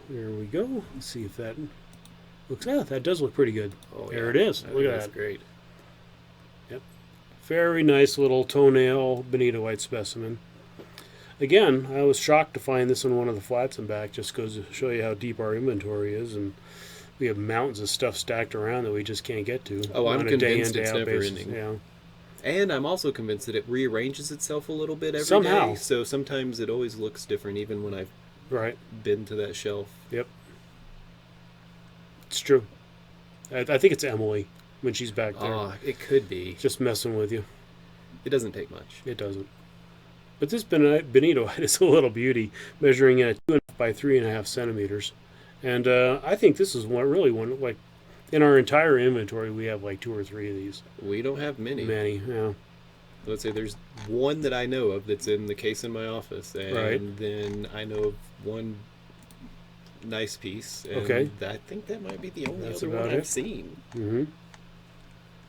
Speaker 1: There we go. Let's see if that looks... that does look pretty good.
Speaker 2: Oh,
Speaker 1: there it is. Look at that.
Speaker 2: That's great.
Speaker 1: Yep. Very nice little toenail Bonita White specimen. Again, I was shocked to find this on one of the flats and back, just goes to show you how deep our inventory is, and we have mountains of stuff stacked around that we just can't get to.
Speaker 2: Oh, I'm convinced it's never ending.
Speaker 1: Yeah.
Speaker 2: And I'm also convinced that it rearranges itself a little bit every
Speaker 1: Somehow.
Speaker 2: day. So sometimes it always looks different, even when I've been to that shelf.
Speaker 1: Yep. It's true. I think it's Emily when she's back there.
Speaker 2: Oh, it could be.
Speaker 1: Just messing with you.
Speaker 2: It doesn't take much.
Speaker 1: It doesn't. But this Bonita White is a little beauty, measuring at 2.5 by 3.5 centimeters. And I think this is one, like, in our entire inventory, we have like 2 or 3 of these.
Speaker 2: We don't have many.
Speaker 1: Yeah.
Speaker 2: Let's say there's one that I know of that's in the case in my office, and then I know of one nice piece. And I think that might be the only other one I've seen.
Speaker 1: Mm-hmm.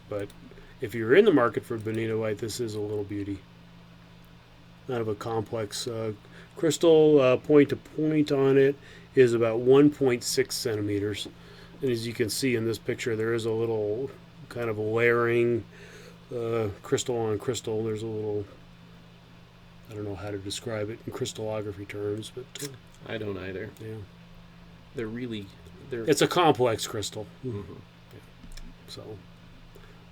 Speaker 1: But if you're in the market for Bonita White, this is a little beauty. Kind of a complex crystal. Point to point on it is about 1.6 centimeters. And as you can see in this picture, there is a little kind of layering crystal on crystal. There's a little, I don't know how to describe it in crystallography terms, but
Speaker 2: I don't either.
Speaker 1: Yeah,
Speaker 2: they're
Speaker 1: it's a complex crystal.
Speaker 2: Mm-hmm.
Speaker 1: Yeah. So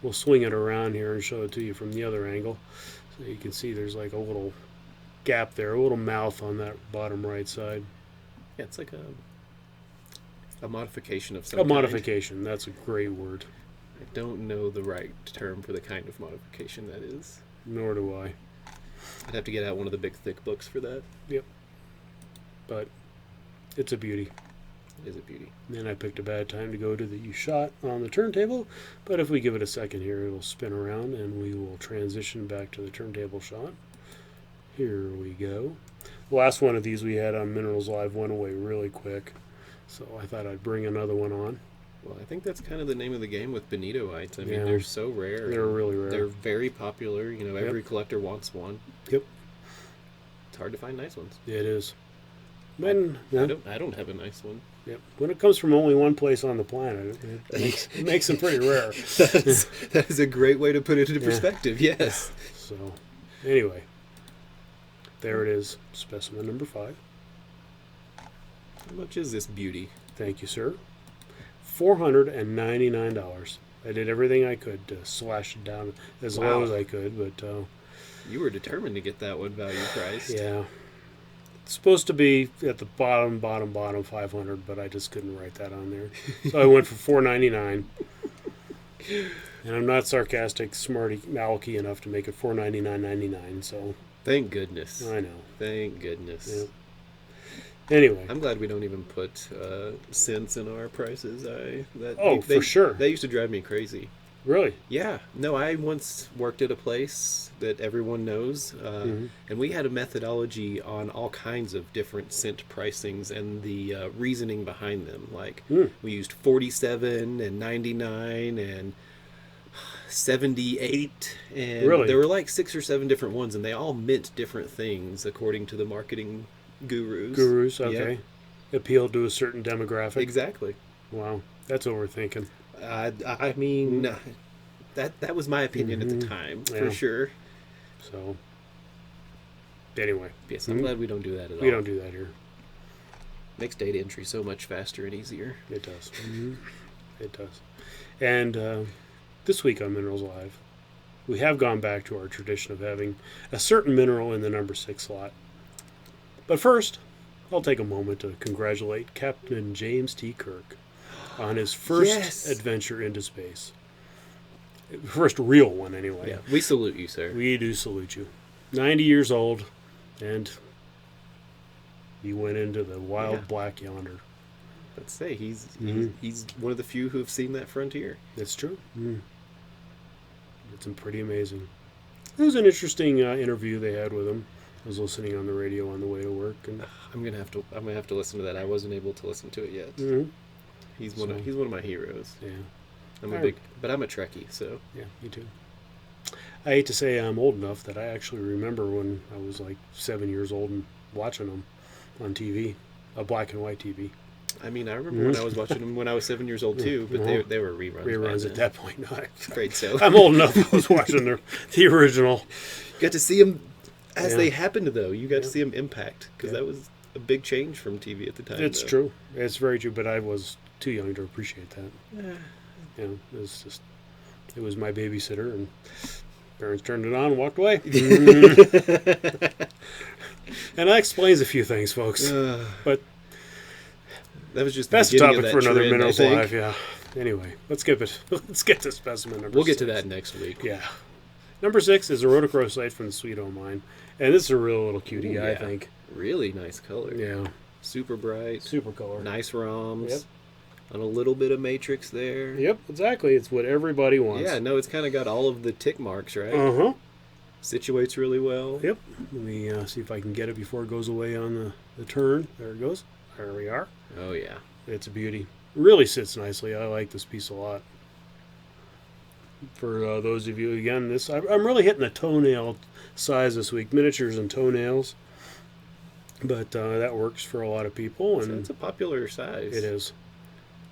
Speaker 1: we'll swing it around here and show it to you from the other angle, so you can see there's like a little gap there, a little mouth on that bottom right side.
Speaker 2: Yeah, it's like a modification of some
Speaker 1: kind. Modification, that's a great word.
Speaker 2: I don't know the right term for the kind of modification that is.
Speaker 1: Nor do I.
Speaker 2: I'd have to get out one of the big thick books for that.
Speaker 1: Yep. But it's a beauty.
Speaker 2: It is a beauty.
Speaker 1: And I picked a bad time to go to the shot on the turntable, but if we give it a second here, it'll spin around and we will transition back to the turntable shot. Here we go. The last one of these we had on Minerals Live went away really quick, so I thought I'd bring another one on.
Speaker 2: Well, I think that's kind of the name of the game with Bonita Whites. I mean, they're so rare.
Speaker 1: They're really rare.
Speaker 2: They're very popular. You know, every collector wants one.
Speaker 1: Yep.
Speaker 2: It's hard to find nice ones.
Speaker 1: It is.
Speaker 2: I don't have a nice one.
Speaker 1: Yep. When it comes from only one place on the planet, it makes them pretty rare.
Speaker 2: That is a great way to put it into perspective, yes.
Speaker 1: So, anyway, there it is, specimen number 5.
Speaker 2: How much is this beauty?
Speaker 1: Thank you, sir. $499. I did everything I could to slash it down as low as I could, but
Speaker 2: you were determined to get that one value priced.
Speaker 1: Yeah. It's supposed to be at the bottom 500, but I just couldn't write that on there. So I went for $4.99. And I'm not sarcastic, smarty, alecky enough to make it $4.99.99. So
Speaker 2: thank goodness.
Speaker 1: I know.
Speaker 2: Thank goodness.
Speaker 1: Yeah. Anyway,
Speaker 2: I'm glad we don't even put cents in our prices.
Speaker 1: For sure.
Speaker 2: That used to drive me crazy.
Speaker 1: Really?
Speaker 2: Yeah. No, I once worked at a place that everyone knows, and we had a methodology on all kinds of different cent pricings and the reasoning behind them. Like, we used 47 and 99 and 78, and
Speaker 1: really?
Speaker 2: There were like 6 or 7 different ones, and they all meant different things according to the marketing gurus.
Speaker 1: Okay.
Speaker 2: Yep.
Speaker 1: Appealed to a certain demographic.
Speaker 2: Exactly.
Speaker 1: Wow, that's overthinking.
Speaker 2: I mean, that was my opinion at the time, for sure.
Speaker 1: So, anyway.
Speaker 2: Yes, I'm glad we don't do that at all.
Speaker 1: We don't do that here.
Speaker 2: Makes data entry so much faster and easier.
Speaker 1: It does. It does. And this week on Minerals Live, we have gone back to our tradition of having a certain mineral in the number 6 slot. But first, I'll take a moment to congratulate Captain James T. Kirk on his first adventure into space. First real one, anyway.
Speaker 2: Yeah, we salute you, sir.
Speaker 1: We do salute you. 90 years old, and he went into the wild black yonder.
Speaker 2: Let's say he's one of the few who have seen that frontier.
Speaker 1: That's true. It's pretty amazing. It was an interesting interview they had with him. I was listening on the radio on the way to work, and
Speaker 2: I'm gonna have to listen to that. I wasn't able to listen to it yet. He's one of my heroes.
Speaker 1: Yeah,
Speaker 2: I'm a Trekkie, so
Speaker 1: yeah, me too. I hate to say I'm old enough that I actually remember when I was like 7 years old and watching them on TV, a black and white TV.
Speaker 2: I mean, I remember when I was watching them when I was 7 years old too, but they were reruns.
Speaker 1: Reruns at that point. No,
Speaker 2: Great, so
Speaker 1: I'm old enough. I was watching the original.
Speaker 2: Got to see them as they happened, though. You got to see them impact, because that was a big change from TV at the time.
Speaker 1: It's true. It's very true, but I was too young to appreciate that. It was my babysitter, and parents turned it on and walked away. And that explains a few things, folks. But
Speaker 2: that was just
Speaker 1: that's a topic for another
Speaker 2: trend,
Speaker 1: Minerals Live. Yeah. Anyway, let's get to specimen number 6.
Speaker 2: We'll get to that next week.
Speaker 1: Yeah. Number 6 is a Rotocross light from the Sweet Home Mine, and this is a real little cutie, I think.
Speaker 2: Really nice color.
Speaker 1: Yeah.
Speaker 2: Super bright.
Speaker 1: Super color.
Speaker 2: Nice ROMs.
Speaker 1: Yep.
Speaker 2: And a little bit of matrix there.
Speaker 1: Yep, exactly. It's what everybody wants.
Speaker 2: Yeah, no, it's kind of got all of the tick marks, right?
Speaker 1: Uh-huh.
Speaker 2: Situates really well.
Speaker 1: Yep. Let me see if I can get it before it goes away on the turn. There it goes. There we are.
Speaker 2: Oh, yeah.
Speaker 1: It's a beauty. Really sits nicely. I like this piece a lot. For those of you, again, I'm really hitting the toenail size this week. Miniatures and toenails. But that works for a lot of people. And
Speaker 2: it's a popular size.
Speaker 1: It is.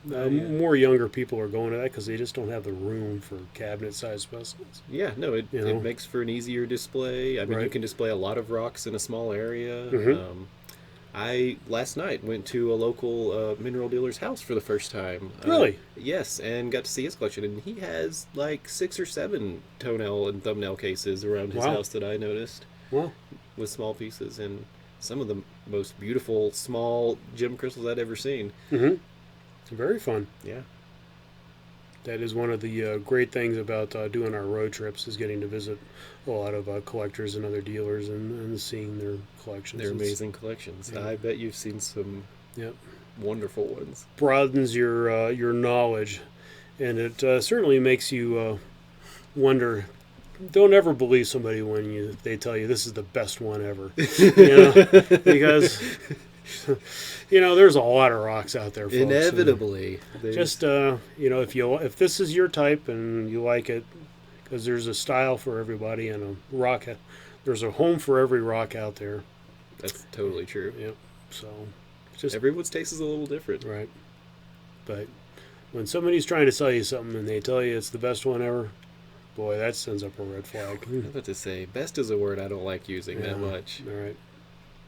Speaker 1: More younger people are going to that because they just don't have the room for cabinet-sized specimens.
Speaker 2: Yeah, no, it makes for an easier display. I mean, you can display a lot of rocks in a small area. I, last night, went to a local mineral dealer's house for the first time.
Speaker 1: Really?
Speaker 2: Yes, and got to see his collection. And he has like 6 or 7 toenail and thumbnail cases around his house that I noticed.
Speaker 1: Wow.
Speaker 2: With small pieces. And some of the most beautiful, small gem crystals I'd ever seen.
Speaker 1: It's very fun.
Speaker 2: Yeah.
Speaker 1: That is one of the great things about doing our road trips is getting to visit a lot of collectors and other dealers and seeing their collections.
Speaker 2: They're amazing collections. Yeah. I bet you've seen some wonderful ones.
Speaker 1: Broadens your knowledge, and it certainly makes you wonder. Don't ever believe somebody when they tell you this is the best one ever, because there's a lot of rocks out there, folks.
Speaker 2: Inevitably.
Speaker 1: Just if this is your type and you like it, because there's a style for everybody and a rock. There's a home for every rock out there.
Speaker 2: That's totally true.
Speaker 1: Yep. So, just
Speaker 2: everyone's taste is a little different,
Speaker 1: right? But when somebody's trying to sell you something and they tell you it's the best one ever, boy, that sends up a red flag.
Speaker 2: I was about to say, best is a word I don't like using that much.
Speaker 1: All right.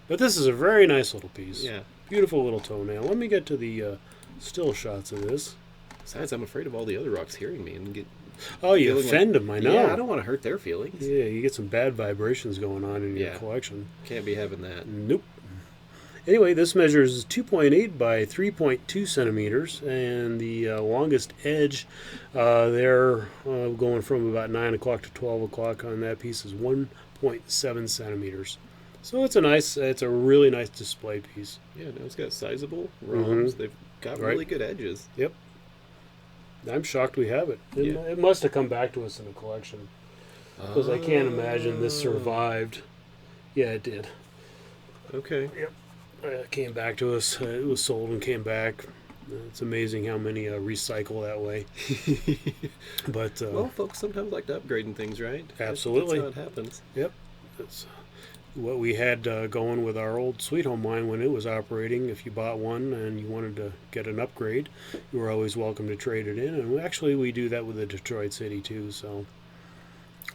Speaker 1: But this is a very nice little piece.
Speaker 2: Yeah.
Speaker 1: Beautiful little toenail. Let me get to the still shots of this.
Speaker 2: Besides, I'm afraid of all the other rocks hearing me and get.
Speaker 1: Oh, you offend them, I know.
Speaker 2: Yeah, I don't want to hurt their feelings.
Speaker 1: Yeah, you get some bad vibrations going on in your collection.
Speaker 2: Can't be having that.
Speaker 1: Nope. Anyway, this measures 2.8 by 3.2 centimeters, and the longest edge there, going from about 9 o'clock to 12 o'clock on that piece, is 1.7 centimeters. So it's a really nice display piece.
Speaker 2: Yeah, no, it's got sizable ROMs.
Speaker 1: Mhm.
Speaker 2: They've got really good edges.
Speaker 1: Yep. I'm shocked we have it. It must have come back to us in a collection, because I can't imagine this survived. Yeah, it did.
Speaker 2: Okay.
Speaker 1: Yep. It came back to us. It was sold and came back. It's amazing how many recycle that way. But
Speaker 2: well, folks sometimes like to upgrade in things, right?
Speaker 1: Absolutely.
Speaker 2: That's how it happens.
Speaker 1: Yep. That's what we had going with our old Sweet Home line when it was operating. If you bought one and you wanted to get an upgrade, you were always welcome to trade it in. And we do that with the Detroit City too. So,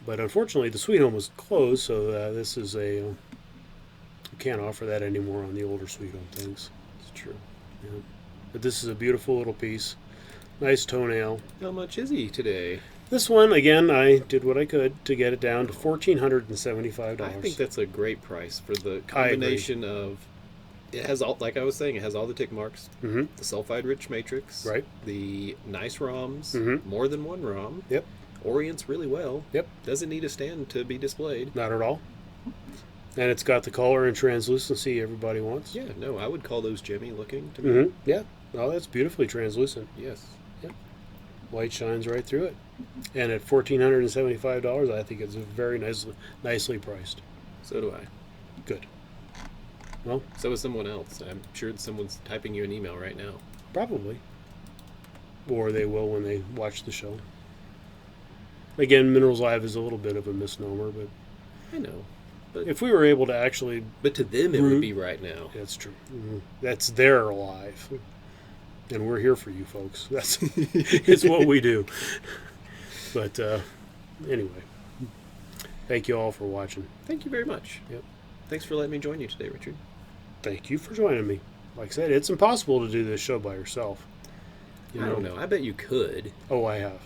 Speaker 1: but unfortunately, the Sweet Home was closed, so this is we can't offer that anymore on the older Sweet Home things.
Speaker 2: It's true.
Speaker 1: Yeah. But this is a beautiful little piece. Nice toenail.
Speaker 2: How much is he today?
Speaker 1: This one, again, I did what I could to get it down to $1,475.
Speaker 2: I think that's a great price for the combination of. It has all, like I was saying, it has all the tick marks.
Speaker 1: Mm-hmm.
Speaker 2: The sulfide-rich matrix.
Speaker 1: Right.
Speaker 2: The nice ROMs.
Speaker 1: Mm-hmm.
Speaker 2: More than one ROM.
Speaker 1: Yep.
Speaker 2: Orients really well.
Speaker 1: Yep.
Speaker 2: Doesn't need a stand to be displayed.
Speaker 1: Not at all. And it's got the color and translucency everybody wants.
Speaker 2: Yeah, no, I would call those gemmy looking to me.
Speaker 1: Mm-hmm. Yeah. Oh, that's beautifully translucent.
Speaker 2: Yes.
Speaker 1: Yep. Light shines right through it. And at $1,475, I think it's very nicely priced.
Speaker 2: So do I.
Speaker 1: Good. Well,
Speaker 2: so is someone else. I'm sure someone's typing you an email right now.
Speaker 1: Probably. Or they will when they watch the show. Again, Minerals Live is a little bit of a misnomer, but
Speaker 2: I know. But
Speaker 1: if we were able to actually...
Speaker 2: But to them, it would be right now.
Speaker 1: That's true. Mm-hmm. That's their live. And we're here for you, folks. That's it's what we do. But anyway, thank you all for watching.
Speaker 2: Thank you very much.
Speaker 1: Yep.
Speaker 2: Thanks for letting me join you today, Richard.
Speaker 1: Thank you for joining me. Like I said, it's impossible to do this show by yourself.
Speaker 2: I don't know. I bet you could.
Speaker 1: Oh, I have.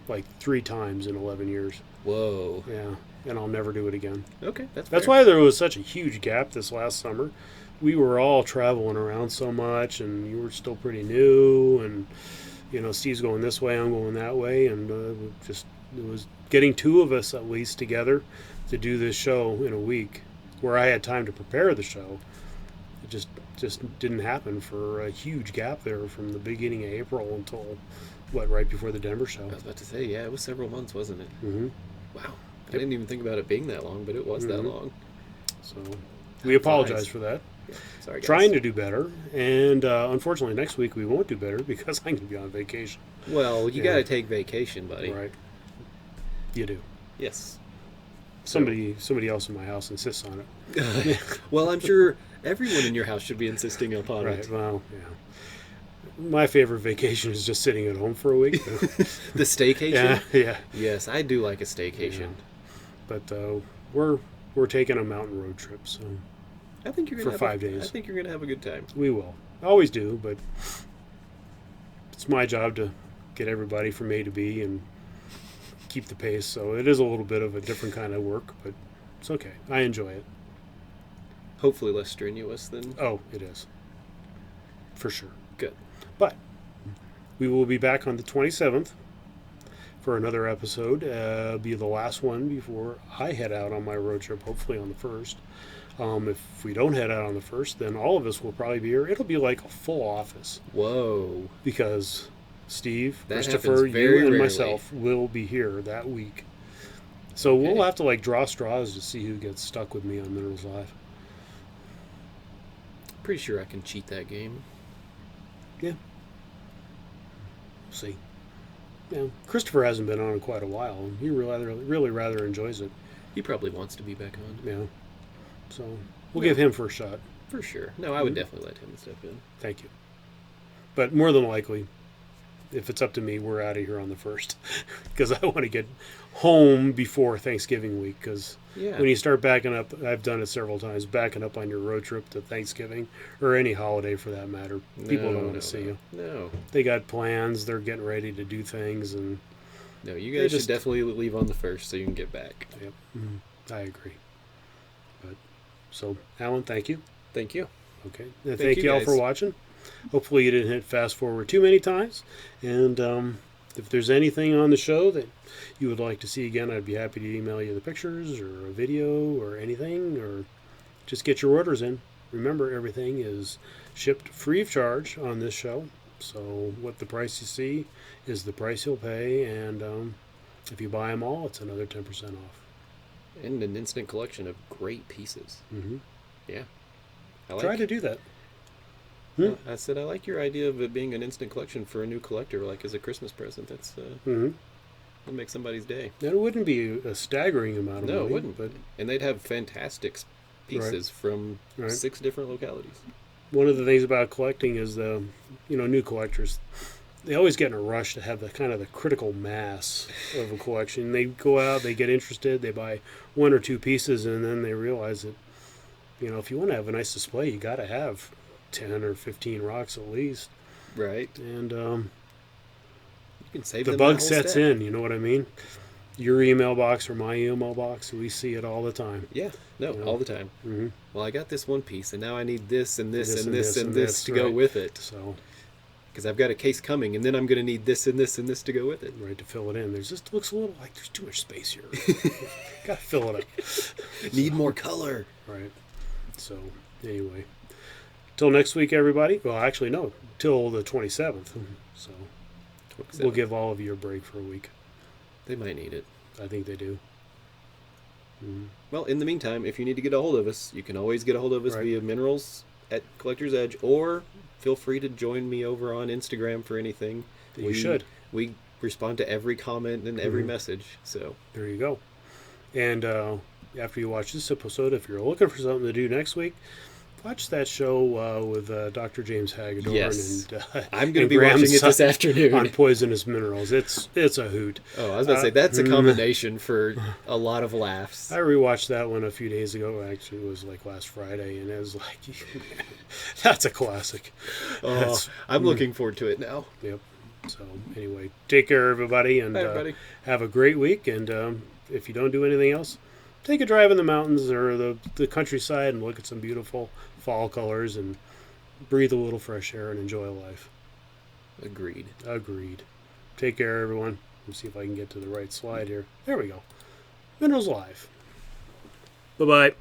Speaker 1: Like 3 times in 11 years.
Speaker 2: Whoa.
Speaker 1: Yeah. And I'll never do it again.
Speaker 2: Okay, that's
Speaker 1: fair. Why there was such a huge gap this last summer. We were all traveling around so much, and you were still pretty new, and Steve's going this way, I'm going that way, and it was getting 2 of us at least together to do this show in a week, where I had time to prepare the show. It just didn't happen for a huge gap there from the beginning of April until right before the Denver show.
Speaker 2: I was about to say, yeah, it was several months, wasn't it?
Speaker 1: Mm-hmm.
Speaker 2: Wow. I didn't even think about it being that long, but it was that long.
Speaker 1: So we apologize for that.
Speaker 2: Yeah. Sorry, guys.
Speaker 1: Trying to do better, and unfortunately next week we won't do better because I'm going to be on vacation.
Speaker 2: Well, you got to take vacation, buddy.
Speaker 1: Right. You do.
Speaker 2: Yes.
Speaker 1: Somebody else in my house insists on it.
Speaker 2: Well, I'm sure everyone in your house should be insisting upon
Speaker 1: right.
Speaker 2: it.
Speaker 1: Well, yeah. My favorite vacation is just sitting at home for a week.
Speaker 2: The staycation?
Speaker 1: Yeah.
Speaker 2: Yes, I do like a staycation.
Speaker 1: Yeah. But we're taking a mountain road trip, so
Speaker 2: I think you're gonna
Speaker 1: for 5 days.
Speaker 2: I think you're gonna have a good time.
Speaker 1: We will. I always do, but it's my job to get everybody from A to B and keep the pace. So it is a little bit of a different kind of work, but it's okay. I enjoy it.
Speaker 2: Hopefully less strenuous than...
Speaker 1: Oh, it is. For sure.
Speaker 2: Good.
Speaker 1: But we will be back on the 27th for another episode. It'll be the last one before I head out on my road trip, hopefully on the 1st. If we don't head out on the 1st, then all of us will probably be here. It'll be like a full office.
Speaker 2: Whoa.
Speaker 1: Because Steve,
Speaker 2: that
Speaker 1: Christopher, you, and myself will be here that week. So we'll have to draw straws to see who gets stuck with me on Minerals Live.
Speaker 2: Pretty sure I can cheat that game.
Speaker 1: Yeah. We'll see. Yeah. Christopher hasn't been on in quite a while, and he really rather enjoys it.
Speaker 2: He probably wants to be back on.
Speaker 1: Yeah. So we'll give him first shot.
Speaker 2: For sure. No, I would definitely let him step in.
Speaker 1: Thank you. But more than likely, if it's up to me, we're out of here on the 1st. Because I want to get home before Thanksgiving week. Because when you start backing up, I've done it several times, backing up on your road trip to Thanksgiving, or any holiday for that matter. People don't want to see you.
Speaker 2: No.
Speaker 1: They got plans. They're getting ready to do things. And
Speaker 2: no, you guys should definitely leave on the 1st so you can get back.
Speaker 1: Yep. I agree. So, Alan, thank you.
Speaker 2: Thank you.
Speaker 1: Okay. And thank you all
Speaker 2: guys
Speaker 1: for watching. Hopefully you didn't hit fast forward too many times. And if there's anything on the show that you would like to see again, I'd be happy to email you the pictures or a video or anything, or just get your orders in. Remember, everything is shipped free of charge on this show. So what the price you see is the price you'll pay. And if you buy them all, it's another 10% off.
Speaker 2: And an instant collection of great pieces.
Speaker 1: Mm-hmm.
Speaker 2: Yeah.
Speaker 1: Try to do that.
Speaker 2: I said I like your idea of it being an instant collection for a new collector, like as a Christmas present. That's that'll make somebody's day.
Speaker 1: And it wouldn't be a staggering amount of money.
Speaker 2: No, it wouldn't.
Speaker 1: But
Speaker 2: and they'd have fantastic pieces from 6 different localities.
Speaker 1: One of the things about collecting is the new collectors, they always get in a rush to have the kind of the critical mass of a collection. They go out, they get interested, they buy 1 or 2 pieces, and then they realize that if you want to have a nice display, you got to have 10 or 15 rocks at least.
Speaker 2: Right.
Speaker 1: And
Speaker 2: you can save
Speaker 1: the bug sets in, you know what I mean? Your email box or my email box, we see it all the time.
Speaker 2: Yeah, all the time.
Speaker 1: Mm-hmm.
Speaker 2: Well, I got this one piece, and now I need this and this and this and this to go with it.
Speaker 1: So,
Speaker 2: because I've got a case coming, and then I'm going to need this and this and this to go with it.
Speaker 1: Right, to fill it in. There's just looks a little like there's too much space here. Got to fill it up.
Speaker 2: Need more color.
Speaker 1: Right. So, anyway. Till next week, everybody. Well, actually, no. Till the 27th. So, 27th. We'll give all of you a break for a week.
Speaker 2: They might need it.
Speaker 1: I think they do. Mm-hmm.
Speaker 2: Well, in the meantime, if you need to get a hold of us, you can always get a hold of us via Minerals at Collector's Edge, or feel free to join me over on Instagram for anything.
Speaker 1: You should.
Speaker 2: We respond to every comment and every message. So
Speaker 1: there you go. And after you watch this episode, if you're looking for something to do next week, watch that show with Dr. James Hagedorn.
Speaker 2: Yes.
Speaker 1: And
Speaker 2: I'm going to be watching it this afternoon.
Speaker 1: On poisonous minerals. It's a hoot.
Speaker 2: Oh, I was about to say, that's a combination for a lot of laughs.
Speaker 1: I rewatched that one a few days ago. Actually, it was like last Friday, and it was like, that's a classic.
Speaker 2: Oh, I'm looking forward to it now.
Speaker 1: Yep. So, anyway, take care, everybody, and
Speaker 2: Bye, everybody.
Speaker 1: Have a great week. And if you don't do anything else, take a drive in the mountains or the countryside and look at some beautiful fall colors and breathe a little fresh air and enjoy life.
Speaker 2: Agreed.
Speaker 1: Take care, everyone. Let me see if I can get to the right slide here. There we go. Minerals Live. Bye-bye.